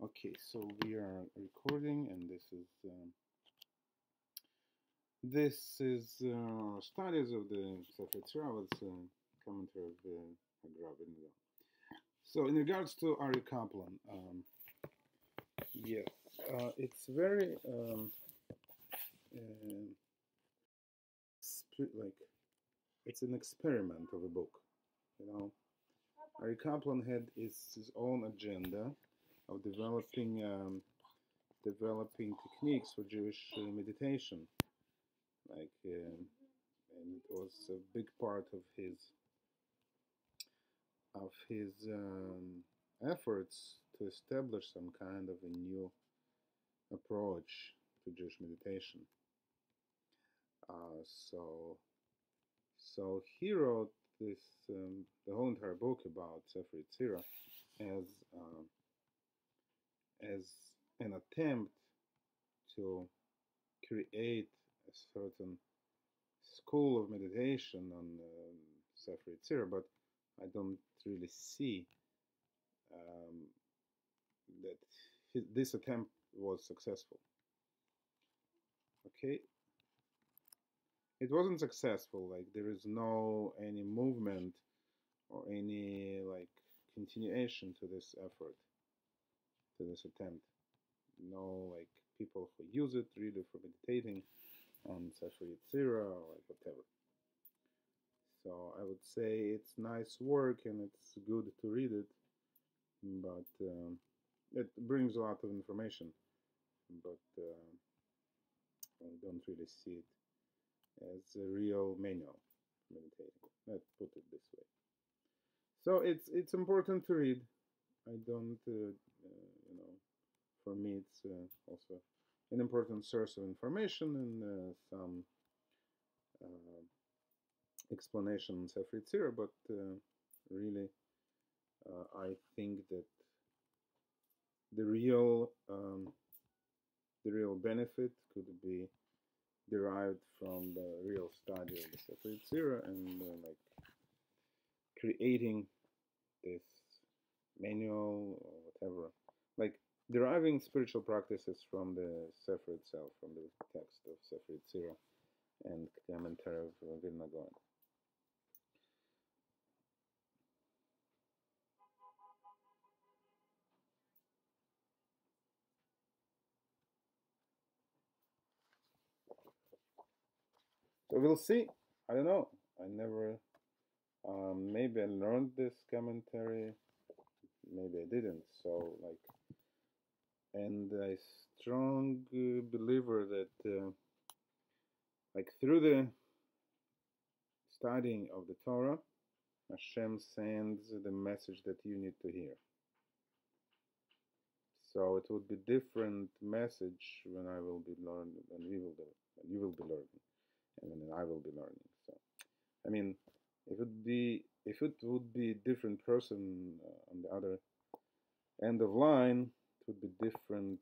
Okay, so we are recording, and this is studies of the Sefer Yetzirah with commentary of the haGra. So, in regards to Ari Kaplan, yes, it's very uh, like it's an experiment of a book. You know, Ari Kaplan had his own agenda of developing techniques for Jewish meditation, and it was a big part of his efforts to establish some kind of a new approach to Jewish meditation. So, so he wrote this the whole entire book about Sefer Yetzirah as as an attempt to create a certain school of meditation on Sefer Yetzirah, but I don't really see um, that this attempt was successful. Okay, it wasn't successful. Like there is no any movement or any like continuation to this effort, to this attempt. No like people who use it really for meditating on Sefer Yetzirah or like whatever. So I would say it's nice work and it's good to read it, but it brings a lot of information, but I don't really see it as a real manual for meditating. Let's put it this way. So it's important to read. I don't, for me it's also an important source of information and some explanation on Sefer Yetzirah, but really I think that the real benefit could be derived from the real study of the Sefer Yetzirah and like creating this manual or whatever, like deriving spiritual practices from the Sefer itself, from the text of Sefer Yetzirah and commentary of Vilna Gaon. So we'll see. I don't know. I never. Maybe I learned this commentary. Maybe I didn't. So like, and I strong believer that like through the studying of the Torah, Hashem sends the message that you need to hear. So it would be different message when I will be learning, when we will be, when you will be learning, and when I will be learning. So, I mean, if it would be a different person on the other end of line, it would be different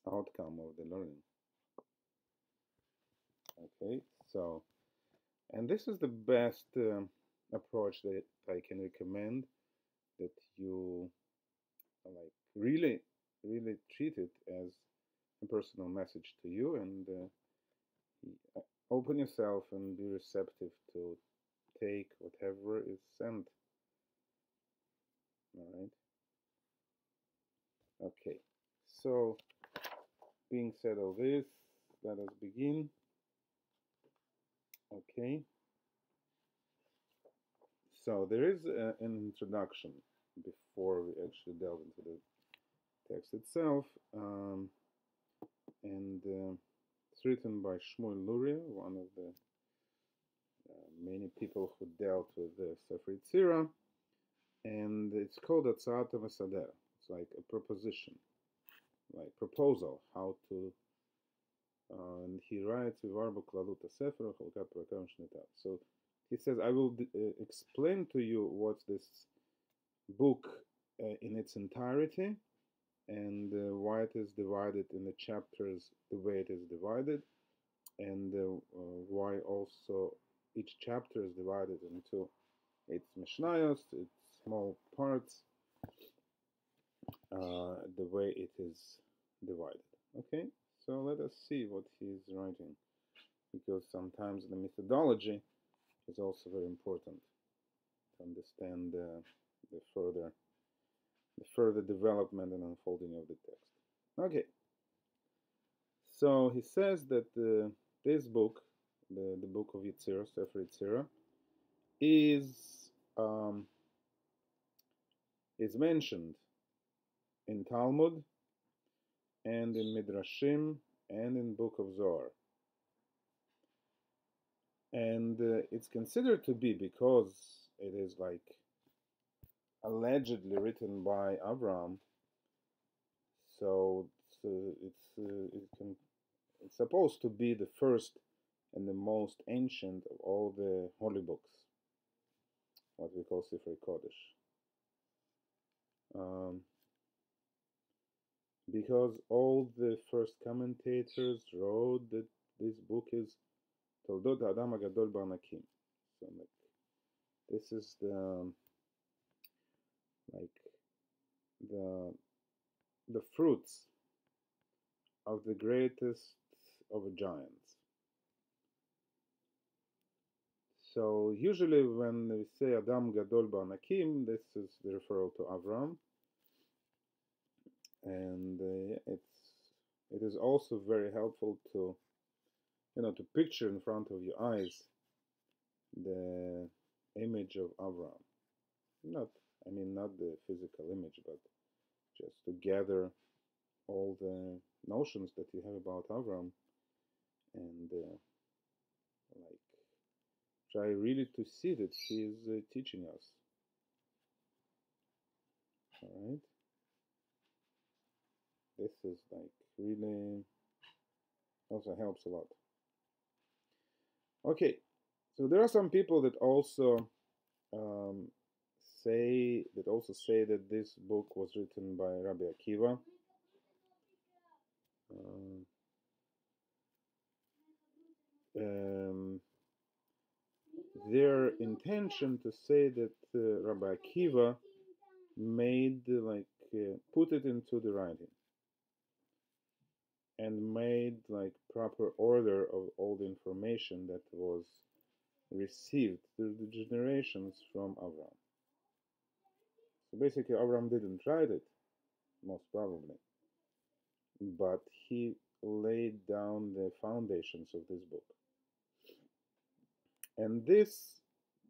outcome of the learning. Okay, so, and this is the best approach that I can recommend, that you like really treat it as a personal message to you, and open yourself and be receptive to take whatever is sent. All right. Okay. So, being said all this, let us begin. Okay. So there is an introduction before we actually delve into the text itself, and it's written by Shmuel Luria, one of the many people who dealt with the Sefer Yetzirah, and it's called Atzat Mesader. It's like a proposition, like proposal, how to. And he writes, so he says, I will explain to you what's this book in its entirety, and why it is divided in the chapters the way it is divided, and why also each chapter is divided into its mishnayos, its small parts, the way it is divided. Okay, so let us see what he's writing, because sometimes the methodology is also very important to understand the further development and unfolding of the text. Okay, so he says that this book, the book of Yetzirah, Sefer Yetzirah, um, is mentioned in Talmud and in Midrashim and in Book of Zohar. And it's considered to be, because it is like allegedly written by Abraham, so it's supposed to be the first and the most ancient of all the holy books, what we call Sefer Kodesh. Because all the first commentators wrote that this book is Toldot Adam HaGadol Ba'anakim. So like, this is the fruits of the greatest of giants. So usually when we say Adam Gadol Ba'anakim, this is the referral to Avram, and it is also very helpful to to picture in front of your eyes the image of Avram. Not the physical image, but just to gather all the notions that you have about Avram, and try really to see that he is teaching us. All right, this is really also helps a lot. Okay, so there are some people that also say that this book was written by Rabbi Akiva. Their intention to say that Rabbi Akiva made put it into the writing and made proper order of all the information that was received through the generations from Avram. So basically Avram didn't write it, most probably, but he laid down the foundations of this book. And this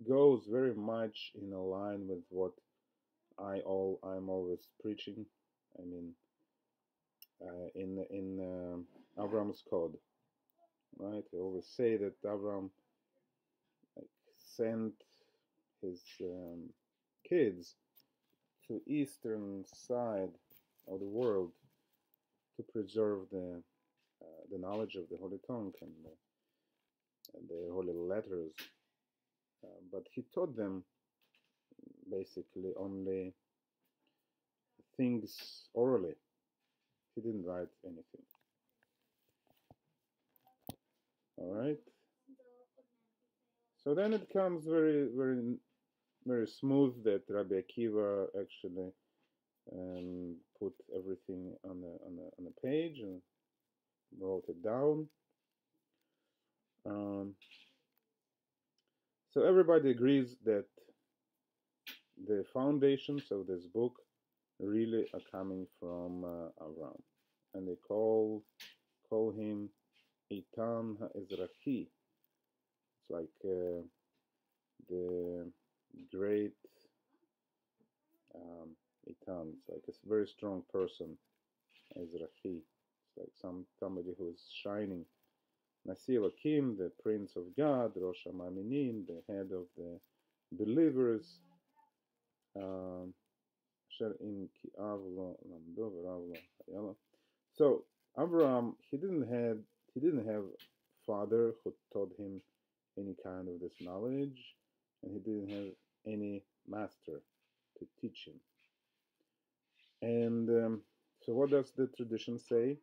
goes very much in line with what I'm always preaching. In Avram's code, right? I always say that Avram sent his kids to eastern side of the world to preserve the knowledge of the Holy Tongue and the holy letters, but he taught them basically only things orally. He didn't write anything. All right. So then it comes very, very, very smooth that Rabbi Akiva actually put everything on a page and wrote it down. So everybody agrees that the foundations of this book really are coming from Avram, and they call him Eitan HaEzrachi. It's like the great Eitan. It's like a very strong person, Ezrachi. It's like somebody who is shining. Nasi Elohim, the Prince of God, Rosh HaMa'aminim, the head of the believers. So Abraham, he didn't have father who taught him any kind of this knowledge, and he didn't have any master to teach him. And so what does the tradition say?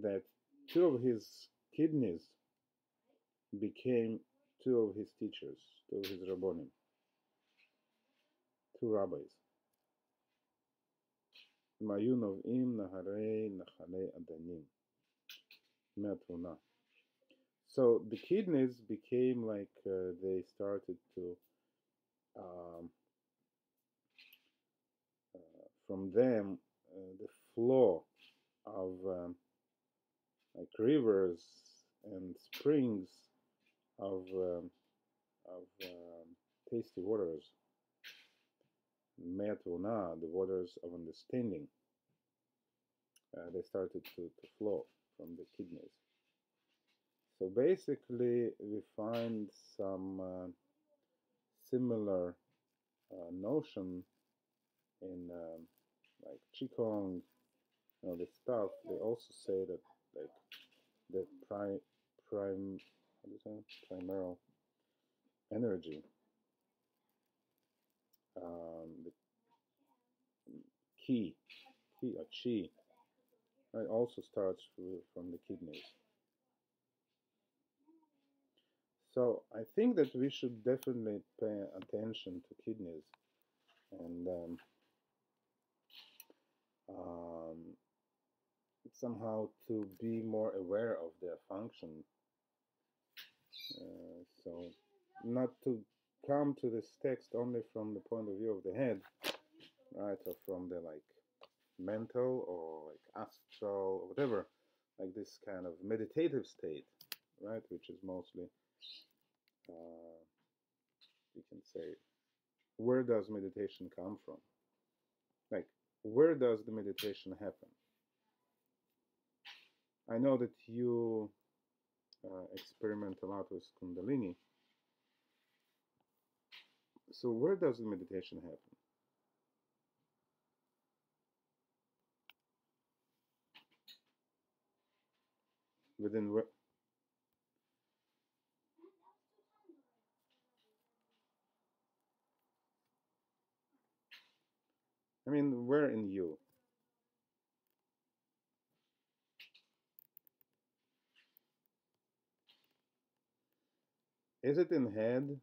That two of his kidneys became two of his teachers, two of his rabbonim, two rabbis. Mayu novim naharei nachale adanim. Me'atuna. So the kidneys became like they started to um, from them the flow of like rivers and springs of tasty waters, me'atuna, the waters of understanding, they started to flow from the kidneys. So basically, we find some similar notion in like qigong, this stuff. They also say that like the prime how do you say primal energy, the key or chi, right, also starts from the kidneys. So I think that we should definitely pay attention to kidneys and um, somehow to be more aware of their function. So not to come to this text only from the point of view of the head, right, or from the like mental or like astral or whatever, like this kind of meditative state, right, which is mostly, you can say, where does meditation come from? Like, where does the meditation happen? I know that you experiment a lot with Kundalini. So where does the meditation happen? Within where? I mean, where in you? Is it in head?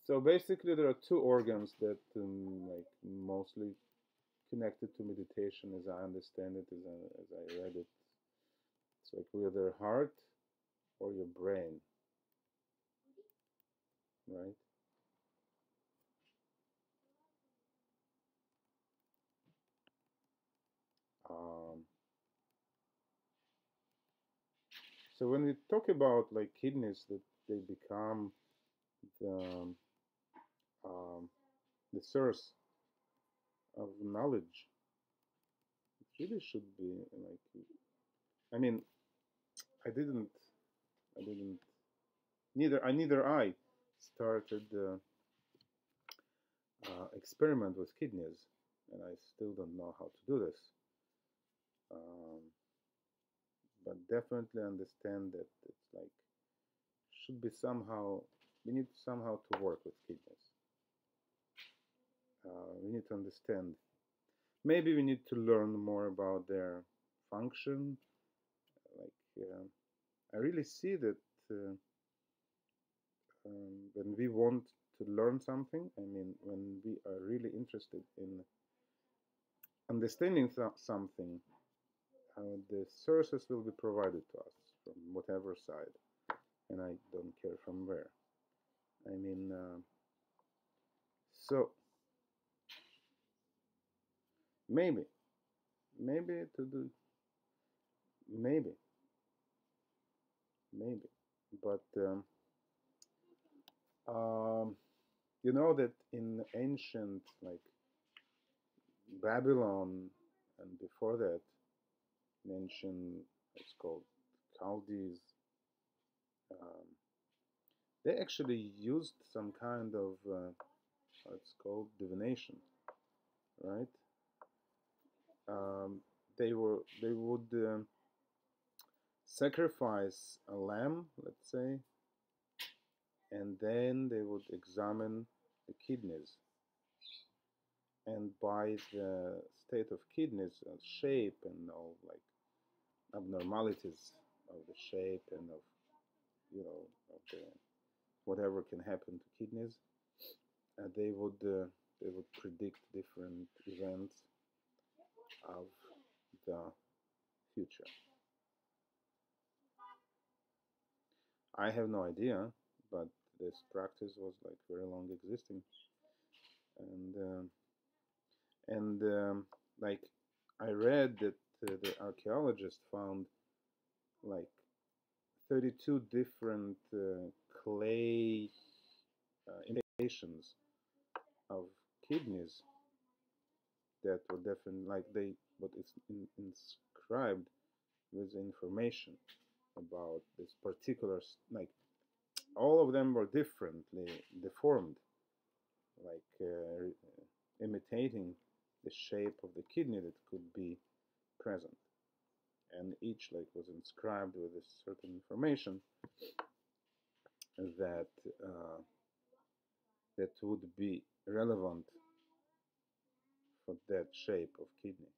So basically, there are two organs that like mostly connected to meditation, as I understand it, as I read it. It's like either heart or your brain, right? Um, so when we talk about like kidneys, that they become the um, the source of knowledge, it really should be like. I mean, I didn't, I didn't, neither I started experiment with kidneys, and I still don't know how to do this. Um, but definitely understand that it's like should be somehow we need somehow to work with kidneys. We need to understand. Maybe we need to learn more about their function. Like I really see that when we want to learn something, I mean, when we are really interested in understanding something, the sources will be provided to us from whatever side, and I don't care from where. I mean, so maybe, maybe to do, maybe, maybe, but um, you know that in ancient like Babylon and before that, in ancient, it's called Chaldees, um, they actually used some kind of it's called divination, right? Um, they would sacrifice a lamb, let's say, and then they would examine the kidneys, and by the state of kidneys, shape, and all like abnormalities of the shape and of of the whatever can happen to kidneys. They would predict different events of the future. I have no idea, but this practice was like very long existing, and like I read that the archaeologists found like 32 different clay imitations of kidneys that were definitely like they but it's inscribed with information about this particular like all of them were differently deformed, like imitating the shape of the kidney that could be present, and each like was inscribed with a certain information that that would be relevant for that shape of kidney.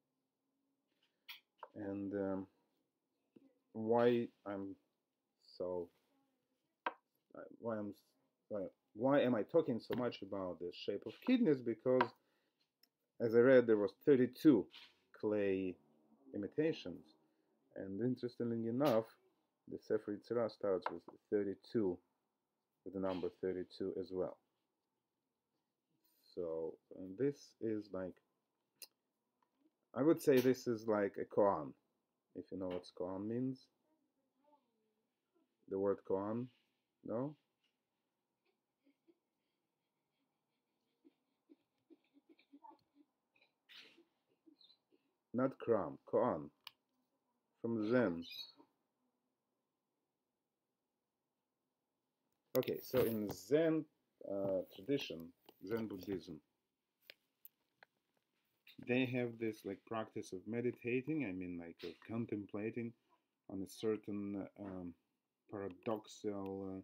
And why I'm so why I'm why am I talking so much about the shape of kidneys? Because as I read, there was 32 clay imitations, and interestingly enough, the Sefer Yetzirah starts with 32, with the number 32 as well. So this is like, I would say this is like a koan, if you know what koan means. The word koan, no? Not kram, koan, from Zen. Okay, so in Zen tradition, Zen Buddhism, they have this like practice of meditating, I mean like of contemplating on a certain paradoxical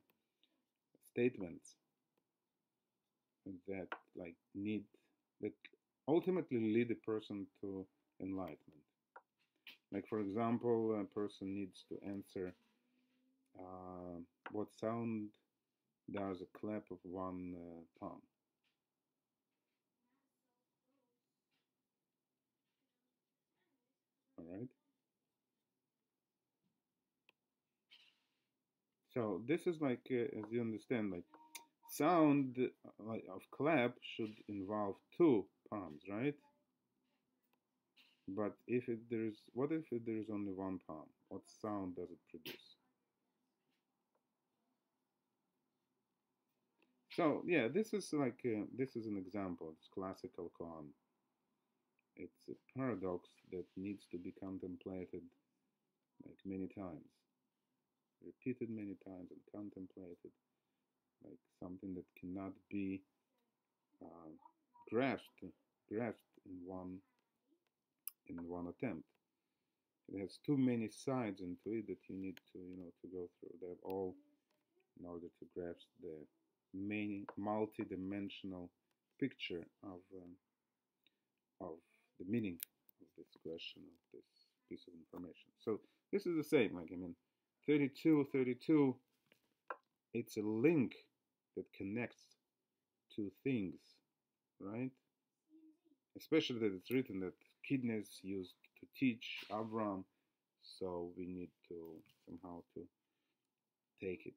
statements that like need that ultimately lead a person to enlightenment. Like for example, a person needs to answer what sound does a clap of one palm. All right. So this is like, as you understand, like sound like of clap should involve two palms, right? But if what if there is only one palm? What sound does it produce? So yeah, this is like this is an example. It's classical koan. It's a paradox that needs to be contemplated like many times, repeated many times, and contemplated like something that cannot be uh, grasped grasped in one attempt. It has too many sides into it that you need to go through. They're all in order to grasp the many multi-dimensional picture of the meaning of this question, of this piece of information. So this is the same. Like I mean, 32, it's a link that connects two things, right? Especially that it's written that kidneys used to teach Avram, so we need to somehow to take it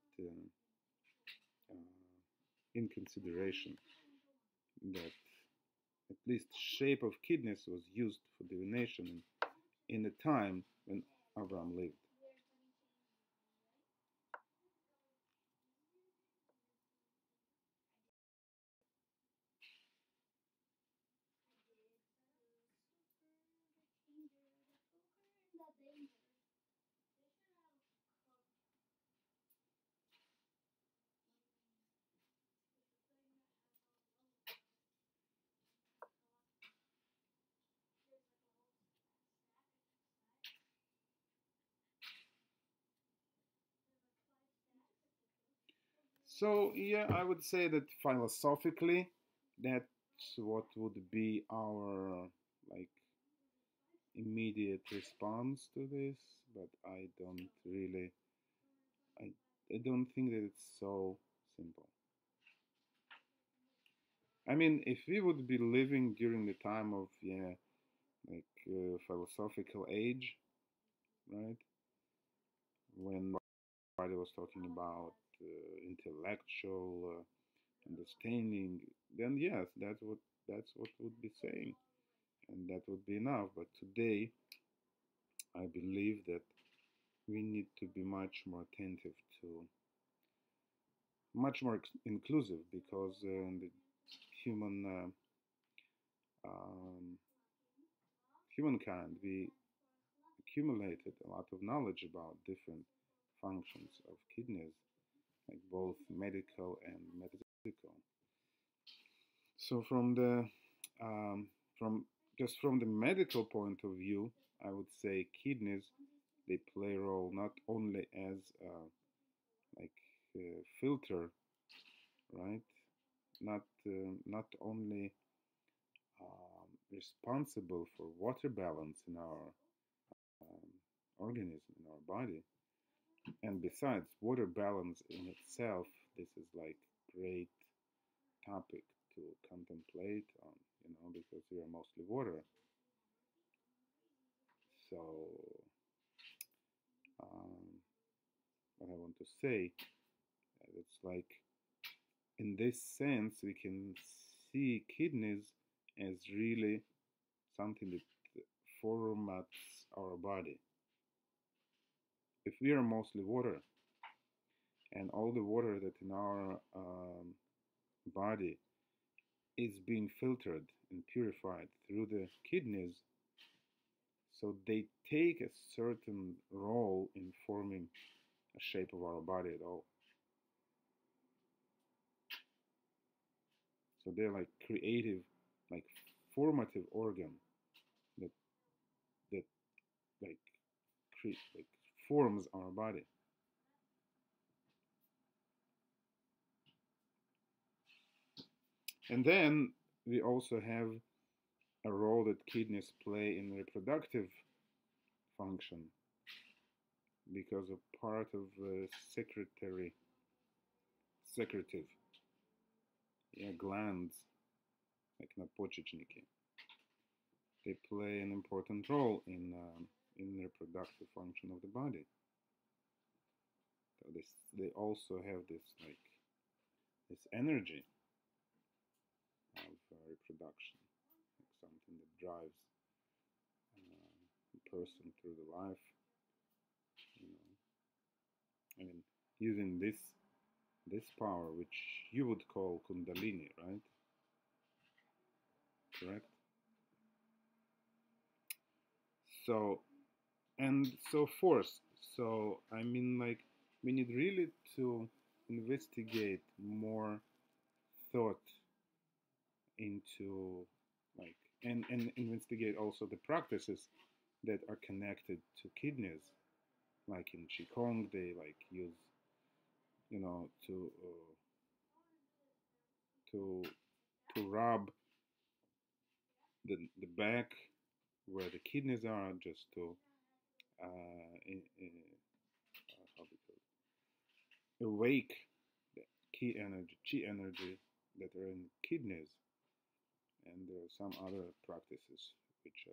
in consideration that at least shape of kidneys was used for divination in the time when Avram lived. So yeah, I would say that philosophically, that's what would be our like immediate response to this, but I don't really, I, I don't think that it's so simple. I mean, if we would be living during the time of, yeah, like philosophical age, right, when everybody was talking about intellectual understanding, then yes, that's what would be saying, and that would be enough. But today, I believe that we need to be much more attentive to, much more inclusive, because the human um, humankind, we accumulated a lot of knowledge about different functions of kidneys, like both medical and metaphysical. So um, from from the medical point of view, I would say kidneys, they play a role not only as like a filter, right? Not only responsible for water balance in our um, organism, in our body, and besides water balance in itself, this is like great topic to contemplate on, because we are mostly water. So um, what I want to say, it's like in this sense we can see kidneys as really something that formats our body. If we are mostly water, and all the water that in our body is being filtered and purified through the kidneys, so they take a certain role in forming a shape of our body at all. So they're like creative, like formative organ that that like like forms our body. And then we also have a role that kidneys play in reproductive function, because a part of secretive, yeah, glands like надпочечники, they play an important role in reproductive function of the body. So they also have this like this energy of reproduction, like something that drives a person through the life. You know, I mean, using this power, which you would call Kundalini, right? Correct. So and so forth. So I mean, like we need really to investigate more thought into like and investigate also the practices that are connected to kidneys. Like in qigong, they like use to to rub the back where the kidneys are, just to how do you call it? Awake the chi energy that are in kidneys, and there are some other practices which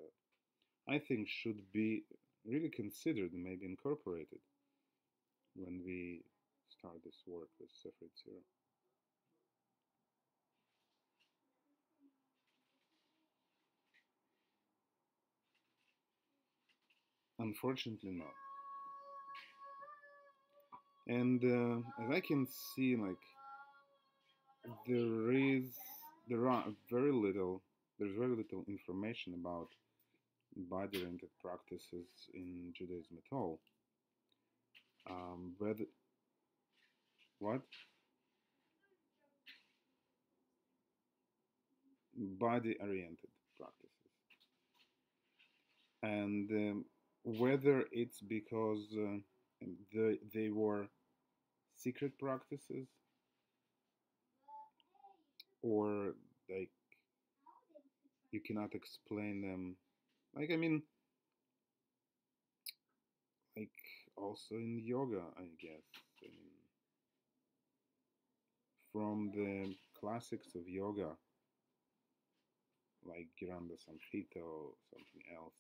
I think should be really considered and maybe incorporated when we start this work with Sefer Yetzirah. Unfortunately, no. And as I can see, like there is there are very little there's very little information about body-oriented practices in Judaism at all. Whether what body-oriented practices, and whether it's because they were secret practices, or like you cannot explain them. Like I mean, also in yoga, I guess. I mean, from the classics of yoga, like Giranda Samhita or something else,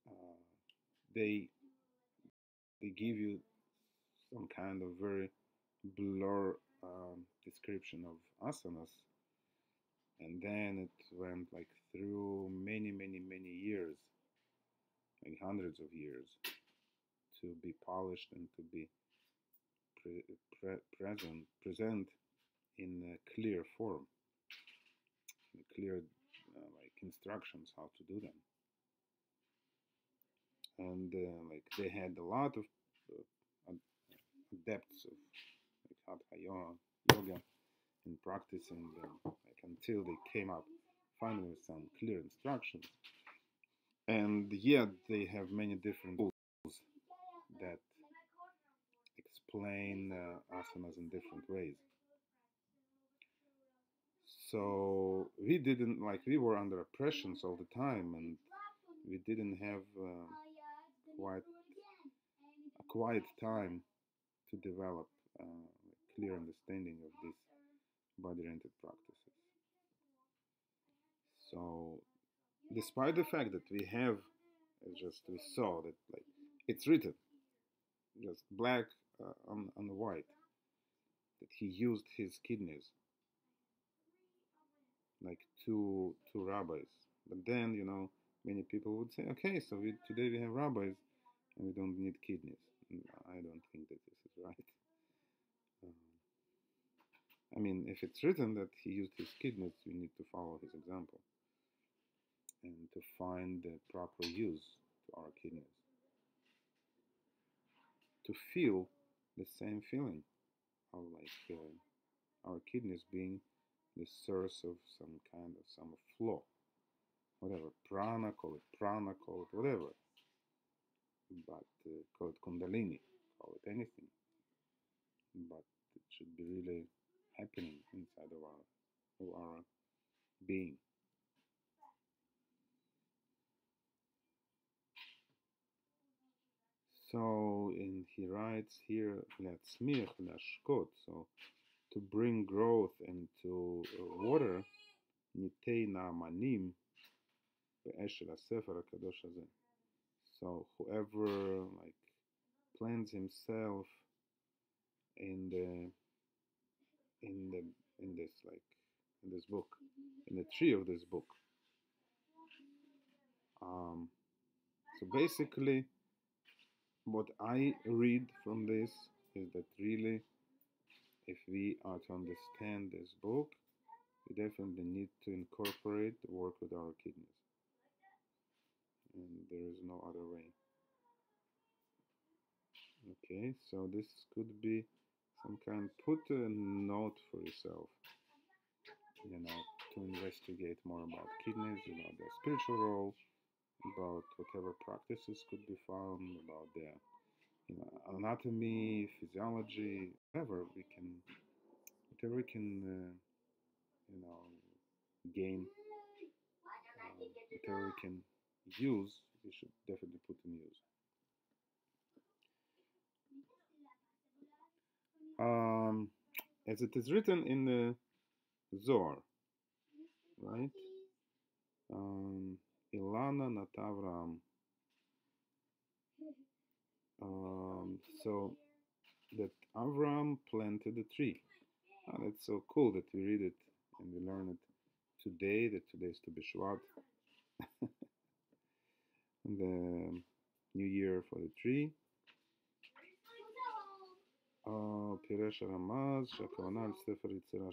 uh, they they give you some kind of very blur description of asanas, and then it went like through many years, like hundreds of years, to be polished and to be present in a clear form, in clear like instructions how to do them. And like they had a lot of depths of like hatha yoga in practicing them, like until they came up finally with some clear instructions. And yet they have many different rules that explain asanas in different ways. So we didn't like we were under oppressions all the time, and we didn't have quite a quiet time to develop a clear understanding of these body-oriented practices. So, despite the fact that we have, as just we saw that like it's written, just black on white, that he used his kidneys like two rabbis. But then many people would say, okay, so today we have rabbis and we don't need kidneys. I don't think that this is right. Um, I mean, if it's written that he used his kidneys, we need to follow his example and to find the proper use to our kidneys. To feel the same feeling of like our kidneys being the source of some flow, whatever, call it whatever, but call it kundalini, call it anything, but it should be really happening inside of our being. So, and he writes here, "Le'atzmiach le'ashkot." So, to bring growth and to water, nitei na'amanim be'esh shel haSefer HaKadosh hazeh. So, whoever like plants himself in the in the in this like in this book, in the tree of this book. So basically, what I read from this is that really, if we are to understand this book, we definitely need to incorporate the work with our kidneys. And there is no other way. Okay, so this could be some kind, put a note for yourself, to investigate more about kidneys, about their spiritual role, about whatever practices could be found, about their anatomy, physiology, whatever we can gain, whatever we can use, we should definitely put in use. As it is written in the Zohar, right? Ilana Natavram. So that Avram planted a tree. And it's so cool that we read it and we learn it today, that today is to Bishvat, the new year for the tree. Pirush Ramaz, Shakona, Sefer Yetzirah.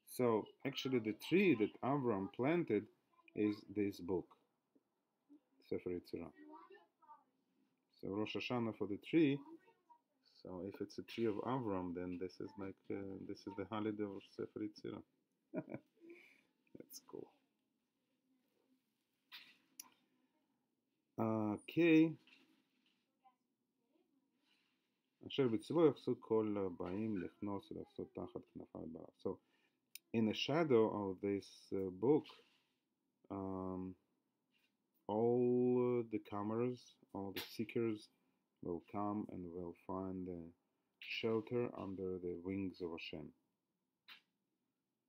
So actually the tree that Avram planted is this book, Sefer Yetzirah. So Rosh Hashanah for the tree. So if it's a tree of Avram, then this is like this is the holiday of Sefer Yetzirah. That's cool. Okay. So in the shadow of this book, all the comers, all the seekers will come and will find shelter under the wings of Hashem.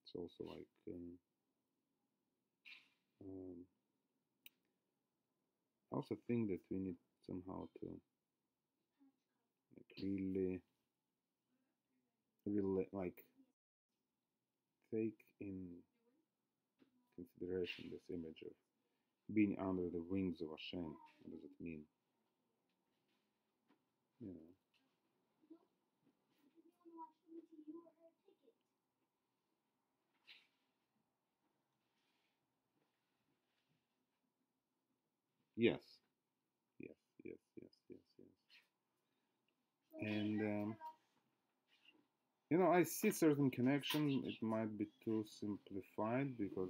It's also like I also think that we need somehow to like really like take in consideration this image of being under the wings of Hashem. What does it mean? You know. Yes, yes, yes, yes, yes, yes. And I see certain connection. It might be too simplified because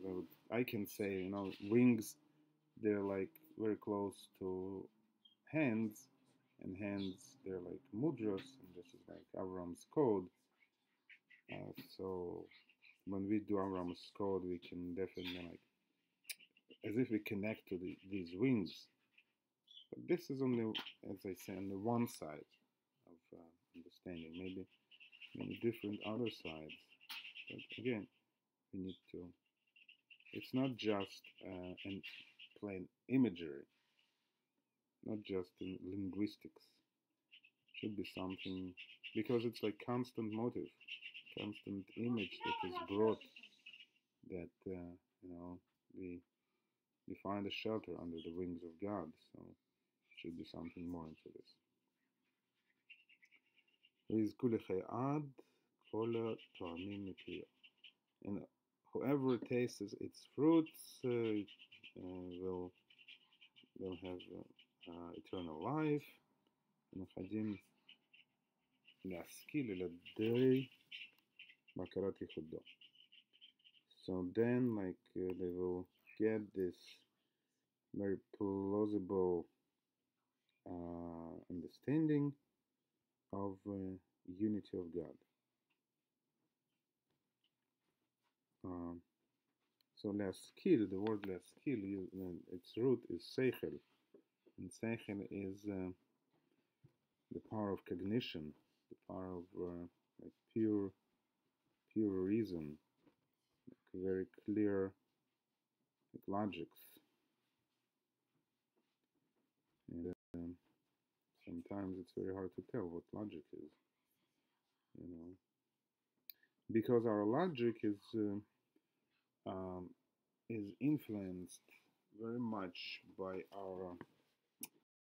I can say, wings, they're like very close to hands, and hands, they're like mudras, and this is like Avram's code. So when we do Avram's code, we can definitely like, as if we connect to these wings. But this is only, as I say, on the one side of understanding. Maybe many different other sides. But again, we need to. It's not just in plain imagery, not just in linguistics. It should be something because it's like constant motive, constant image that is brought. That we find a shelter under the wings of God. So it should be something more into this. And whoever tastes its fruits will have eternal life. So then, like, they will get this very plausible understanding of unity of God. So laskil, the word laskil, its root is seichel, and seichel is the power of cognition, the power of like pure reason, like very clear like logics, and sometimes it's very hard to tell what logic is, because our logic is influenced very much by our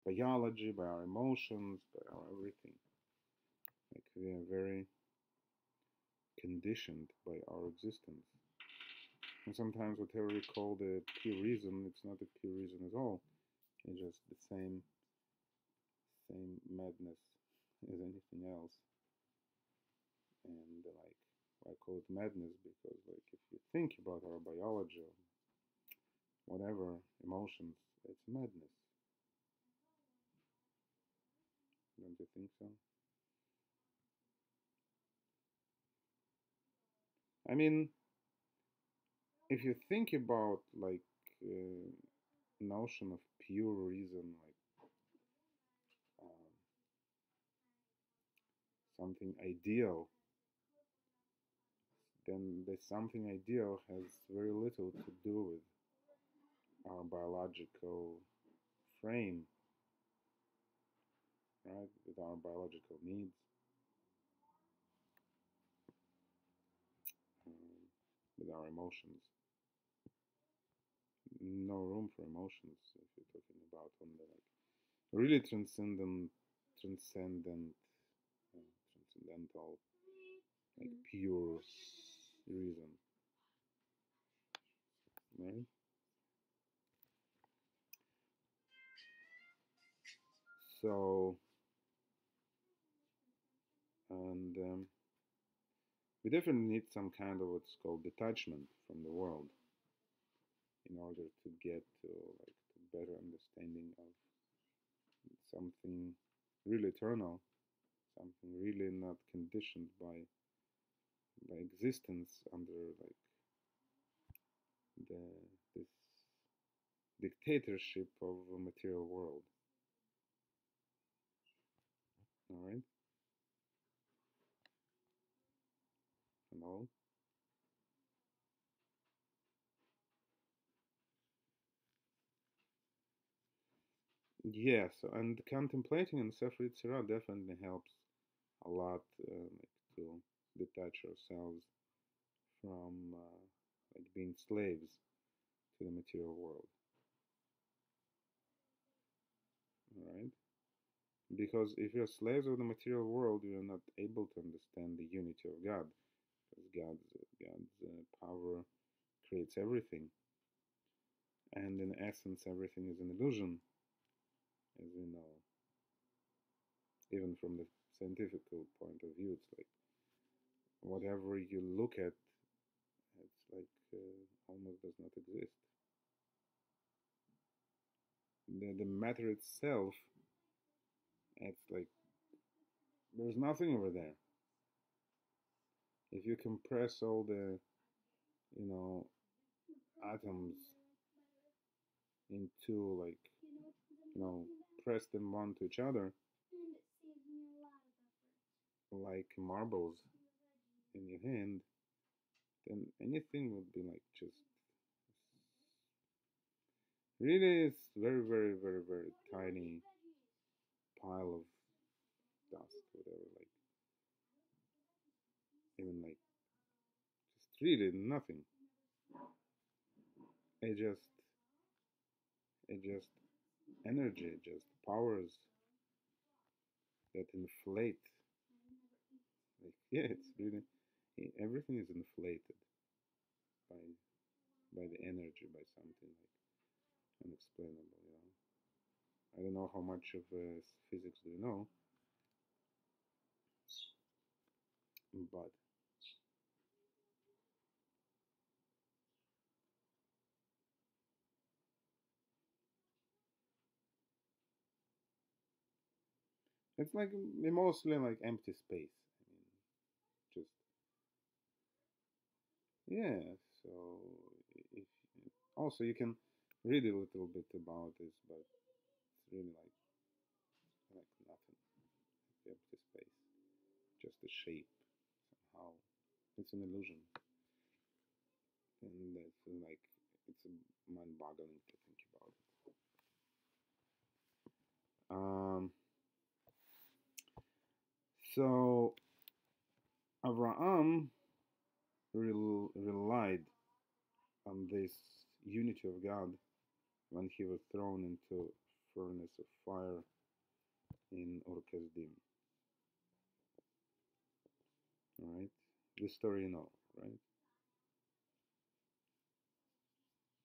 biology, by our emotions, by our everything. Like we are very conditioned by our existence. And sometimes whatever we call the pure reason, it's not a pure reason at all. It's just the same madness as anything else. And like I call it madness because like if you think about our biology or whatever emotions, it's madness. Don't you think so? I mean, if you think about like notion of pure reason, like something ideal, then the something ideal has very little to do with our biological frame, right? With our biological needs, with our emotions. No room for emotions if you're talking about on the like really transcendental, like pure reason, right? So, and we definitely need some kind of what's called detachment from the world in order to get to like to better understanding of something really eternal, something really not conditioned by existence under like the this dictatorship of a material world. Yes, and contemplating in Sefer Yetzirah definitely helps a lot, like to detach ourselves from like being slaves to the material world, right? Because if you're slaves of the material world, you're not able to understand the unity of God, because God's power creates everything, and in essence, everything is an illusion, as we know. Even from the scientific point of view, it's like whatever you look at, it's like almost does not exist. The matter itself, it's like there's nothing over there. If you compress all the, you know, atoms into like, you know, press them one to each other like marbles in your hand, then anything would be like just really it's very, very, very, very tiny pile of dust, whatever, like even like just really nothing. It just it just energy, just powers that inflate. Like yeah, it's really everything is inflated by by the energy, by something like unexplainable. You know, I don't know how much of physics do you know, but it's like mostly like empty space. I mean, just yeah. So if also you can read a little bit about this, but it's really like nothing, like empty space, just a shape somehow. It's an illusion, and it's like it's mind-boggling to think about it. So Abraham relied on this unity of God when he was thrown into furnace of fire in Ur Kasdim. Right? This story you know, right?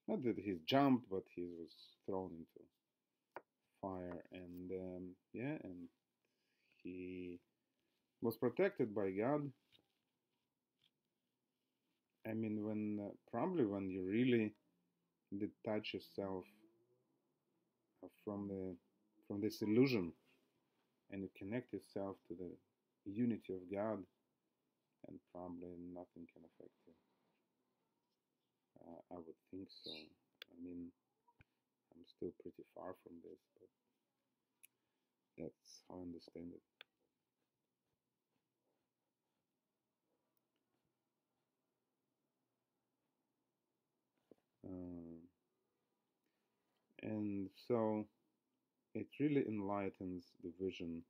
Not that he jumped, but he was thrown into fire, and yeah, and he was protected by God. I mean, when probably when you really detach yourself from the from this illusion and you connect yourself to the unity of God, and probably nothing can affect you. I would think so. I mean, I'm still pretty far from this, but that's how I understand it. Um, and so it really enlightens the vision.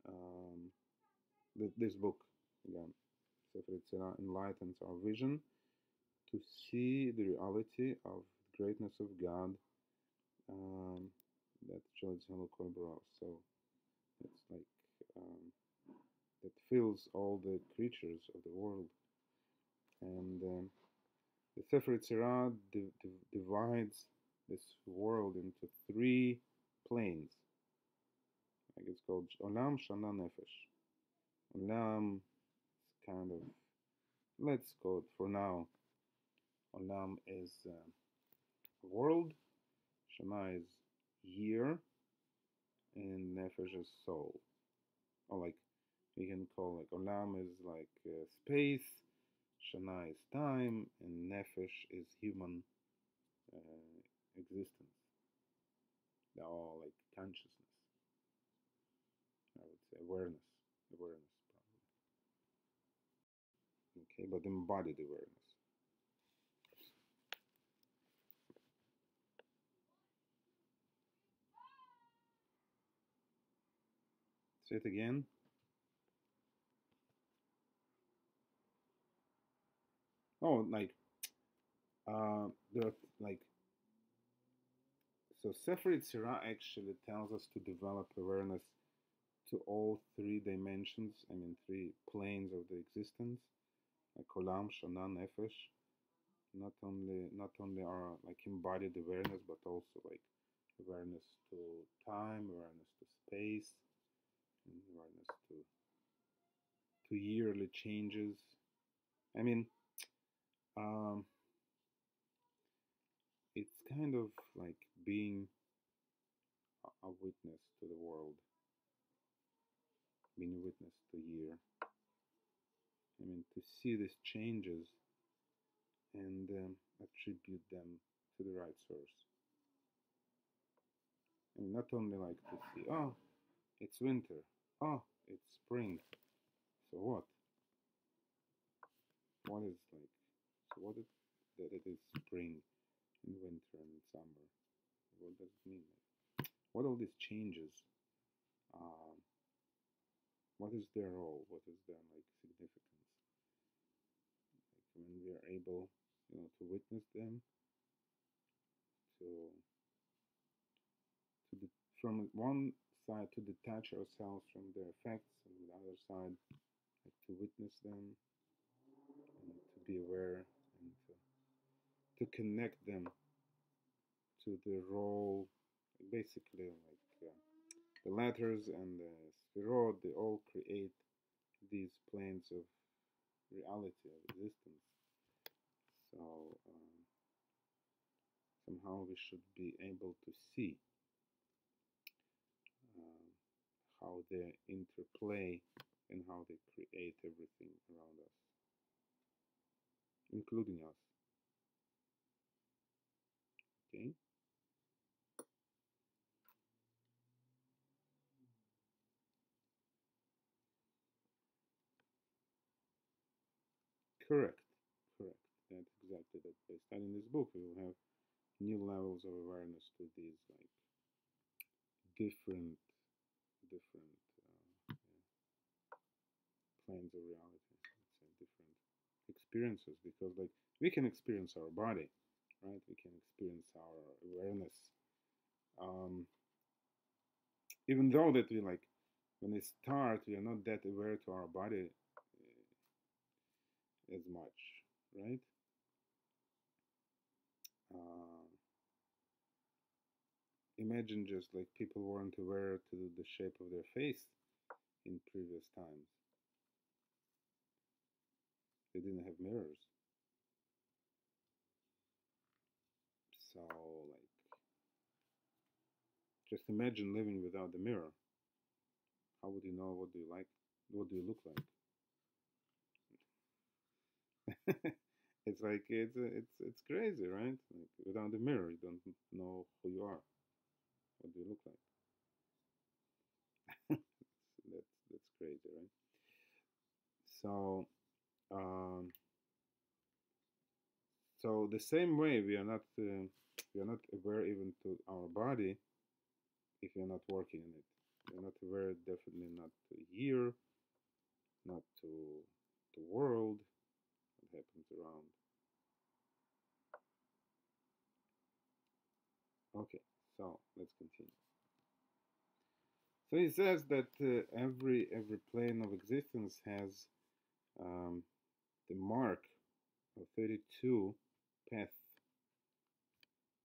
Um, this book, again, Sefer Yetzirah, enlightens our vision to see the reality of the greatness of God um, that shows Hello So it's like um, that fills all the creatures of the world. And the Sefer Yetzirah divides this world into three planes. Like it's called Olam, Shana, Nefesh. Olam is kind of, let's call it for now. Olam is world, Shana is year, and Nefesh is soul. Or like we can call like Olam is like space, Shana is time, and Nefesh is human existence. They're all like consciousness, I would say awareness probably. Okay, but embodied awareness. Say it again. Oh, like there are like so Sefer Yetzirah actually tells us to develop awareness to all three dimensions. I mean, three planes of the existence, like Olam, Shana, Nefesh. Not only our like embodied awareness, but also like awareness to time, awareness to space, and awareness to yearly changes. I mean, um, it's kind of like being a witness to the world, being a witness to year. I mean, to see these changes and attribute them to the right source. And not only like to see, oh, it's winter, oh, it's spring. So what? What is like? So what is that? It is spring and winter and summer. What does it mean? Like, what all these changes? Um, what is their role? What is their like significance? Like when we are able, to witness them, to from one side to detach ourselves from their effects, and the other side like to witness them and to be aware and to connect them to the role, basically like the letters and the sphirot, they all create these planes of reality of existence. So somehow we should be able to see um, how they interplay and how they create everything around us, including us. Okay? Correct. Correct. That's exactly that. By studying this book, we will have new levels of awareness to these like different planes of reality. Let's say different experiences, because like we can experience our body, right? We can experience our awareness, um, even though that we like when we start, we are not that aware to our body as much, right? Uh, Imagine just like people weren't aware to the shape of their face in previous times. They didn't have mirrors. So, like, just imagine living without the mirror. How would you know what do you like? What do you look like? It's like it's crazy, right? Like without the mirror, you don't know who you are. What do you look like? That's crazy, right? So, um, so the same way we are not aware even to our body if you're not working in it. You're not aware, definitely not to year, not to the world, what happens around. Okay, so let's continue. So he says that every plane of existence has um, the mark of 32 paths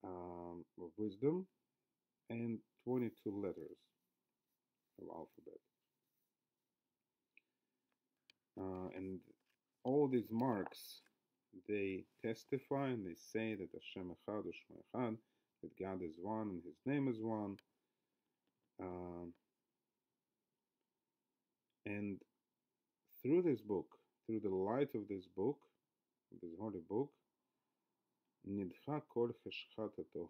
of wisdom and 22 letters of alphabet. And all these marks, they testify and they say that Hashem Echad U'Shmo Echad, that God is one and His name is one. Um, and through this book, through the light of this book, this holy book, Nidcha Kol Cheshchat HaTohu,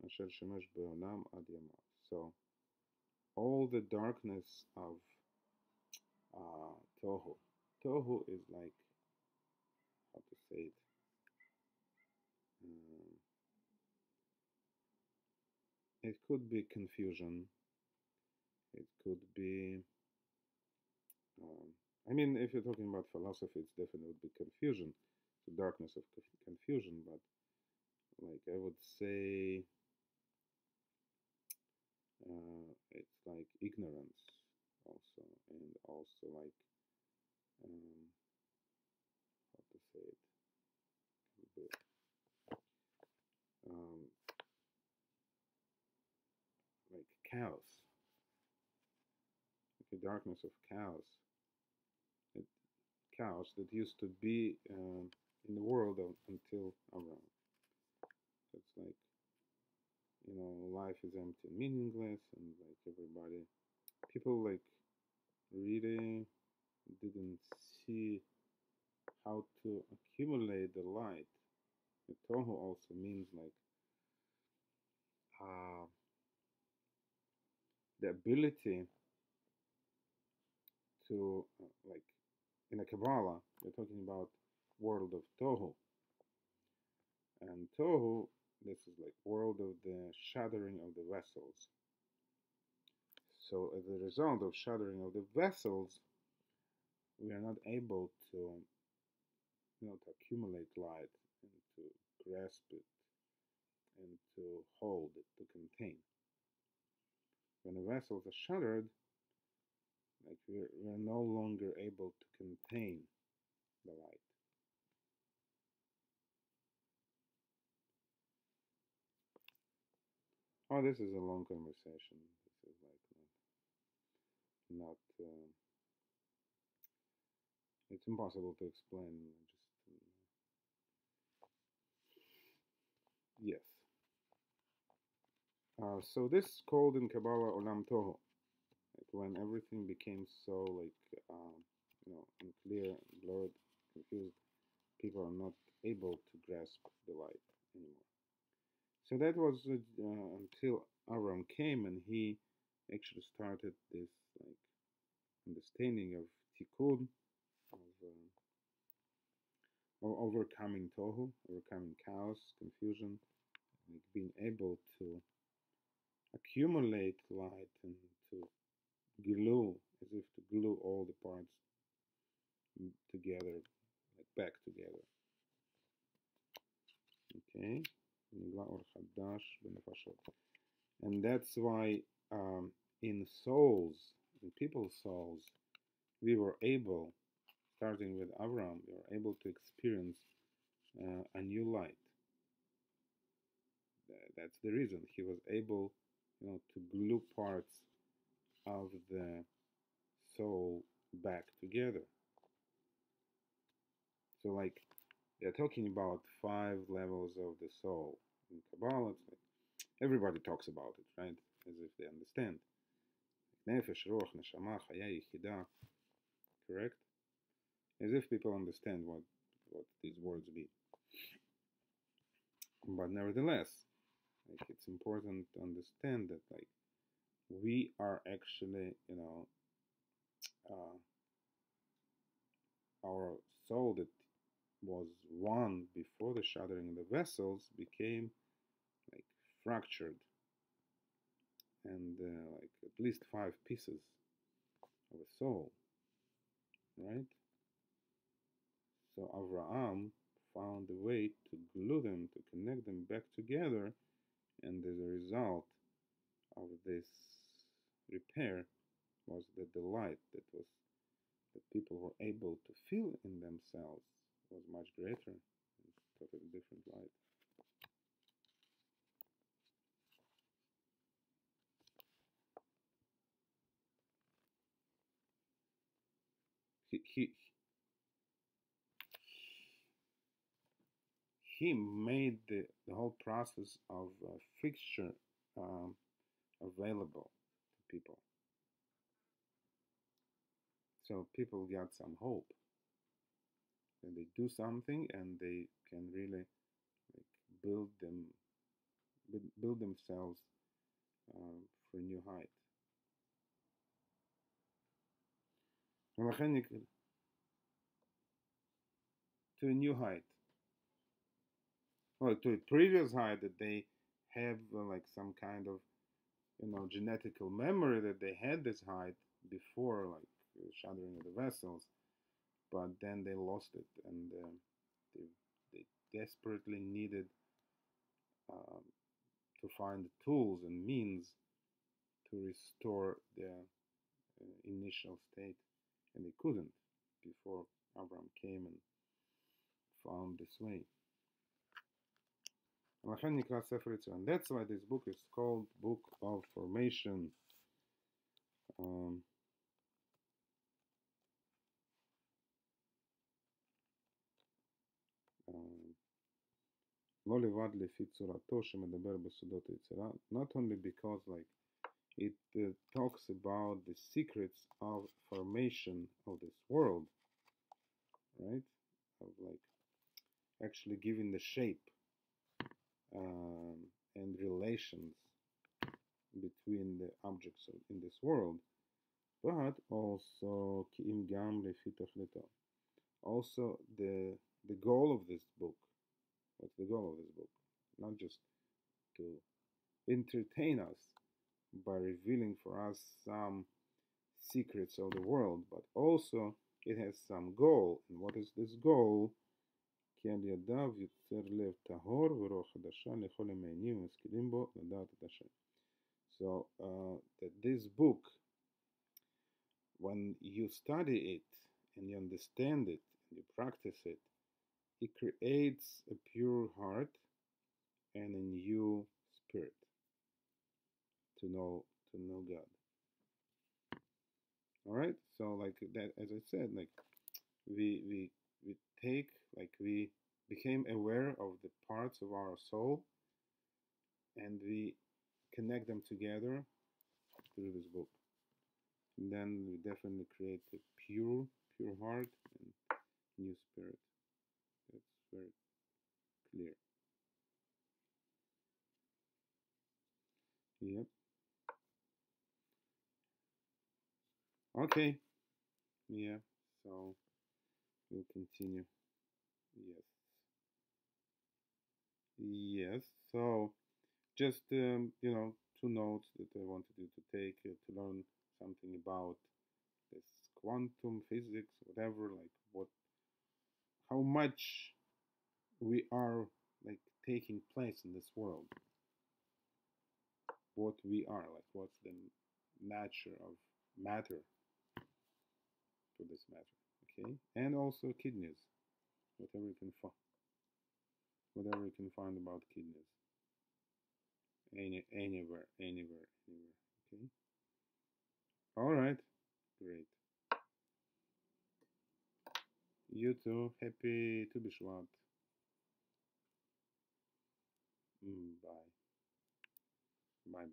Asher Shemesh Be'olam Ad Yamav. So all the darkness of Tohu. Tohu is like, how to say it? Um, it could be confusion. It could be, I mean, if you're talking about philosophy, it's definitely would be confusion, the darkness of confusion. But like I would say, it's like ignorance also, and also like um, how to say it, but, um, like chaos, like the darkness of chaos, it, chaos that used to be in the world until around. So it's like, life is empty and meaningless, and like everybody, people like really didn't see how to accumulate the light. The Tohu also means like uh, the ability to like in a Kabbalah, we're talking about world of Tohu, and Tohu, this is like world of the shattering of the vessels. So as a result of shattering of the vessels, we are not able to accumulate light and to grasp it and to hold it, to contain. When the vessels are shattered, like we're no longer able to contain the light. Oh, this is a long conversation. This is like not. It's impossible to explain. Just yes. So this is called in Kabbalah Olam Toho. Like when everything became so like unclear, blurred, confused, people are not able to grasp the light anymore. So that was until Avram came and he actually started this like understanding of tikkun, of overcoming tohu, overcoming chaos, confusion, like being able to accumulate light and to glue, as if to glue all the parts together, like back together. Okay, and that's why in souls, in people's souls, we were able, starting with Avram, we were able to experience a new light. That's the reason he was able, to glue parts of the soul back together. So, like, they're talking about 5 levels of the soul. In Kabbalah, it's like everybody talks about it, right? As if they understand. Nefesh, Ruach, Neshama, Chaya, Yichida, correct? As if people understand what these words mean. But nevertheless, like it's important to understand that like we are actually, uh, our soul that was one before the shattering of the vessels became like fractured and like at least 5 pieces of a soul, right? So Avraham found a way to glue them, to connect them back together, and as a result of this repair was that the light that people were able to feel in themselves was much greater, totally different light. He he he made the whole process of fixture um, available to people, so people got some hope, and they do something and they can really like build them build themselves for a new height. To a new height, well, to a previous height that they have like some kind of genetical memory that they had this height before, like shattering of the vessels, but then they lost it, and they, they desperately needed um, to find the tools and means to restore their initial state, and they couldn't before Abraham came and found this way. And that's why this book is called Book of Formation. Um, לא לבד לפי צורתו שמדבר בסודות היצירה, not only because like it talks about the secrets of formation of this world, right? Of like actually giving the shape um, and relations between the objects in this world, but also כי גם לפי תכליתו. Also the goal of this book. What's the goal of this book? Not just to entertain us by revealing for us some secrets of the world, but also it has some goal. And what is this goal? כי על ידיו יוצר לב טהור ורוח חדשה לכל המעיינים ומשכילים בו לדעת את השם. So that this book, when you study it and you understand it and you practice it, it creates a pure heart and a new spirit to know God. All right. So like that, as I said, like we take, like we became aware of the parts of our soul, and we connect them together through this book. And then we definitely create a pure heart and new spirit. That's very clear. Yep. Okay. Yeah. So we'll continue. Yes. Yes. So just two notes that I wanted you to take to learn something about this quantum physics, whatever, like what, how much we are like taking place in this world, what we are, like what's the nature of matter for this matter, okay, and also kidneys, whatever you can find, whatever you can find about kidneys, anywhere, okay. All right, great. You too. Happy to be Bishwat. Bye. Bye.